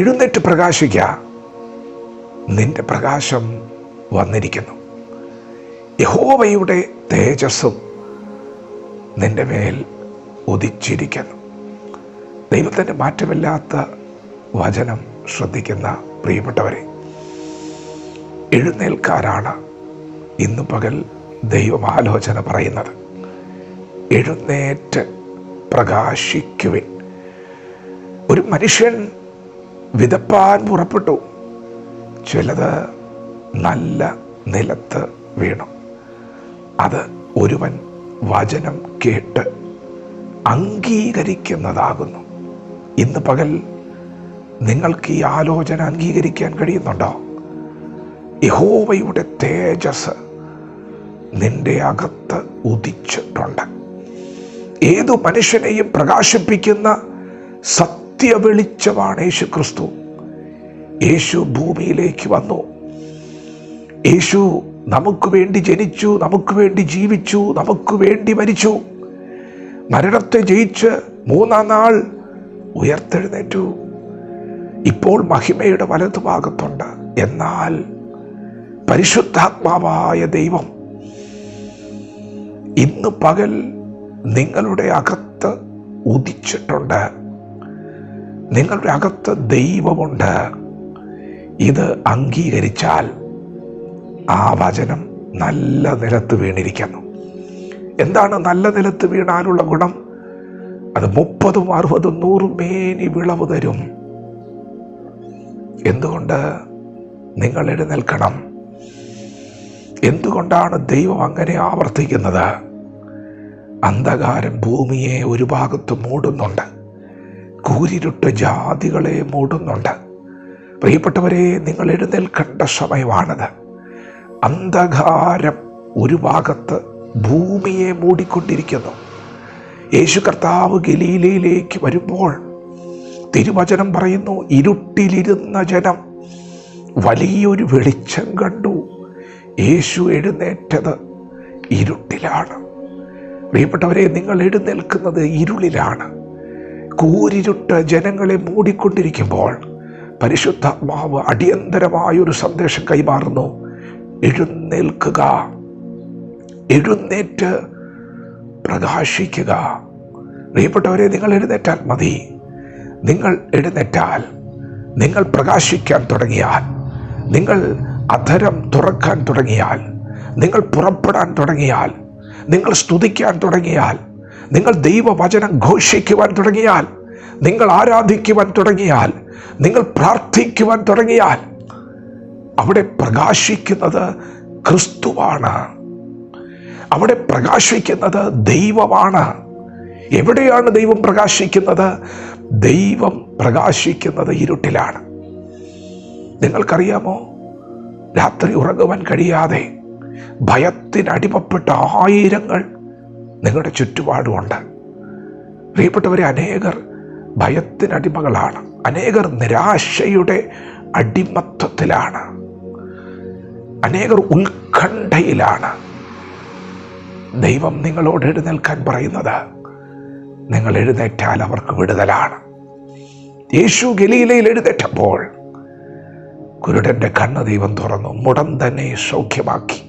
എഴുന്നേറ്റ് പ്രകാശിക്കുക, നിന്റെ പ്രകാശം വന്നിരിക്കുന്നു. യഹോവയുടെ തേജസ്സും നിന്റെ മേൽ ഉദിച്ചിരിക്കുന്നു. ദൈവത്തിൻ്റെ മാറ്റമില്ലാത്ത വചനം ശ്രദ്ധിക്കുന്ന പ്രിയപ്പെട്ടവരെ, എഴുന്നേൽക്കാനാണ് ഇന്ന് പകൽ ദൈവം ആലോചന പറയുന്നത്. എഴുന്നേറ്റ് പ്രകാശിക്കുവിൻ. ഒരു മനുഷ്യൻ വിതപ്പാൻ പുറപ്പെട്ടു. ചിലത് നല്ല നിലത്ത് വീണു. അത് ഒരുവൻ വചനം കേട്ട് അംഗീകരിക്കുന്നതാകുന്നു. ഇന്ന് പകൽ നിങ്ങൾക്ക് ഈ ആലോചന അംഗീകരിക്കാൻ കഴിയുന്നുണ്ടോ? യഹോവയുടെ തേജസ് നിന്റെ അകത്ത് ഉദിച്ചിട്ടുണ്ട്. ഏതു മനുഷ്യനെയും പ്രകാശിപ്പിക്കുന്ന സത്യവെളിച്ചമാണ് യേശു ക്രിസ്തു. യേശു ഭൂമിയിലേക്ക് വന്നു. യേശു നമുക്ക് വേണ്ടി ജനിച്ചു, നമുക്ക് വേണ്ടി ജീവിച്ചു, നമുക്ക് വേണ്ടി മരിച്ചു. മരണത്തെ ജയിച്ച് മൂന്നാം നാൾ ഉയർത്തെഴുന്നേറ്റു. ഇപ്പോൾ മഹിമയുടെ വലതുഭാഗത്തുണ്ട്. എന്നാൽ പരിശുദ്ധാത്മാവായ ദൈവം ഇന്ന് പകൽ നിങ്ങളുടെ അകത്ത് ഉദിച്ചിട്ടുണ്ട്. നിങ്ങളുടെ അകത്ത് ദൈവമുണ്ട്. ഇത് അംഗീകരിച്ചാൽ ആ വചനം നല്ല നിലത്ത് വീണിരിക്കുന്നു. എന്താണ് നല്ല നിലത്ത് വീണാലുള്ള ഗുണം? അത് 30, 60, 100 മേനി വിളവ് തരും. എന്തുകൊണ്ട്? നിങ്ങൾ എഴുന്നേൽക്കണം. എന്തുകൊണ്ടാണ് ദൈവം അങ്ങനെ ആവർത്തിക്കുന്നത്? അന്ധകാരം ഭൂമിയെ ഒരു ഭാഗത്ത് മൂടുന്നുണ്ട്. കൂരിരുട്ട് ജാതികളെ മൂടുന്നുണ്ട്. പ്രിയപ്പെട്ടവരെ, നിങ്ങൾ എഴുന്നേൽക്കേണ്ട സമയമാണത്. അന്ധകാരം ഒരു ഭാഗത്ത് ഭൂമിയെ മൂടിക്കൊണ്ടിരിക്കുന്നു. യേശു കർത്താവ് ഗലീലയിലേക്ക് വരുമ്പോൾ തിരുവചനം പറയുന്നു, ഇരുട്ടിലിരുന്ന ജനം വലിയൊരു വെളിച്ചം കണ്ടു. യേശു എഴുന്നേറ്റത് ഇരുട്ടിലാണ്. പ്രിയപ്പെട്ടവരെ, നിങ്ങൾ എഴുന്നേൽക്കുന്നത് ഇരുളിലാണ്. കൂരിരുട്ട് ജനങ്ങളെ മൂടിക്കൊണ്ടിരിക്കുമ്പോൾ പരിശുദ്ധാത്മാവ് അടിയന്തരമായൊരു സന്ദേശം കൈമാറുന്നു. എഴുന്നേൽക്കുക, എഴുന്നേറ്റ് പ്രകാശിക്കുക. പ്രിയപ്പെട്ടവരെ, നിങ്ങൾ എഴുന്നേറ്റാൽ മതി. നിങ്ങൾ എഴുന്നേറ്റാൽ, നിങ്ങൾ പ്രകാശിക്കാൻ തുടങ്ങിയാൽ, നിങ്ങൾ അധരം തുറക്കാൻ തുടങ്ങിയാൽ, നിങ്ങൾ പുറപ്പെടാൻ തുടങ്ങിയാൽ, നിങ്ങൾ സ്തുതിക്കാൻ തുടങ്ങിയാൽ, നിങ്ങൾ ദൈവവചനം ഘോഷിക്കുവാൻ തുടങ്ങിയാൽ, നിങ്ങൾ ആരാധിക്കുവാൻ തുടങ്ങിയാൽ, നിങ്ങൾ പ്രാർത്ഥിക്കുവാൻ തുടങ്ങിയാൽ, അവിടെ പ്രകാശിക്കുന്നത് ക്രിസ്തുവാണ്. അവിടെ പ്രകാശിക്കുന്നത് ദൈവമാണ്. എവിടെയാണ് ദൈവം പ്രകാശിക്കുന്നത്? ദൈവം പ്രകാശിക്കുന്നത് ഇരുട്ടിലാണ്. നിങ്ങൾക്കറിയാമോ, രാത്രി ഉറങ്ങുവാൻ കഴിയാതെ ഭയത്തിനടിമപ്പെട്ട ആയിരങ്ങൾ നിങ്ങളുടെ ചുറ്റുപാടുമുണ്ട്. പ്രിയപ്പെട്ടവരെ, അനേകർ ഭയത്തിനടിമകളാണ്. അനേകർ നിരാശയുടെ അടിമത്വത്തിലാണ്. അനേകർ ഉത്കണ്ഠയിലാണ്. ദൈവം നിങ്ങളോട് എഴുന്നേൽക്കാൻ പറയുന്നത്, നിങ്ങൾ എഴുന്നേറ്റാൽ അവർക്ക് വിടുതലാണ്. യേശു ഗലീലയിൽ എഴുന്നേറ്റപ്പോൾ കുരുടന്റെ കണ്ണ് ദൈവം തുറന്നു, മുടന്തനെ സൗഖ്യമാക്കി.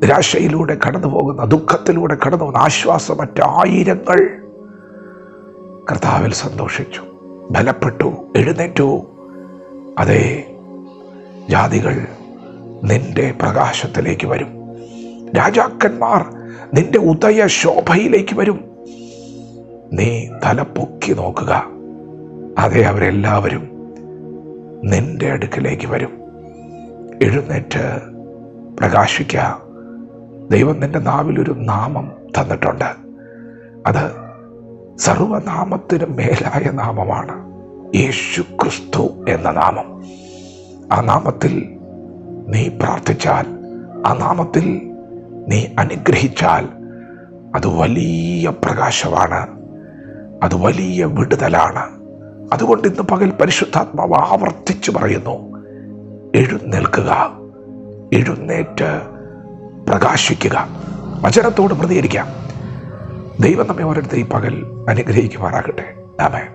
നിരാശയിലൂടെ കടന്നു പോകുന്ന, ദുഃഖത്തിലൂടെ കടന്നു പോകുന്ന ആശ്വാസമറ്റ ആയിരങ്ങൾ കർത്താവിൽ സന്തോഷിച്ചു, ബലപ്പെട്ടു, എഴുന്നേറ്റു. അതേ, ജാതികൾ നിന്റെ പ്രകാശത്തിലേക്ക് വരും. രാജാക്കന്മാർ നിന്റെ ഉദയ ശോഭയിലേക്ക് വരും. നീ തലപ്പൊക്കി നോക്കുക. അതെ, അവരെല്ലാവരും നിന്റെ അടുക്കിലേക്ക് വരും. എഴുന്നേറ്റ് പ്രകാശിക്കുക. ദൈവം നിന്റെ നാവിലൊരു നാമം തന്നിട്ടുണ്ട്. അത് സർവനാമത്തിനും മേലായ നാമമാണ്, യേശു ക്രിസ്തു എന്ന നാമം. ആ നാമത്തിൽ നീ പ്രാർത്ഥിച്ചാൽ, ആ നാമത്തിൽ നീ അനുഗ്രഹിച്ചാൽ, അത് വലിയ പ്രകാശമാണ്, അത് വലിയ വിടുതലാണ്. അതുകൊണ്ട് ഇന്ന് പകൽ പരിശുദ്ധാത്മാവ് ആവർത്തിച്ചു പറയുന്നു, എഴുന്നേൽക്കുക, എഴുന്നേറ്റ് പ്രകാശിക്കുക. വചനത്തോട് പ്രതികരിക്കാം. ദൈവം നമ്മെ ഓരോരുത്തരെയും പകൽ അനുഗ്രഹിക്കുമാറാകട്ടെ. ആമേൻ.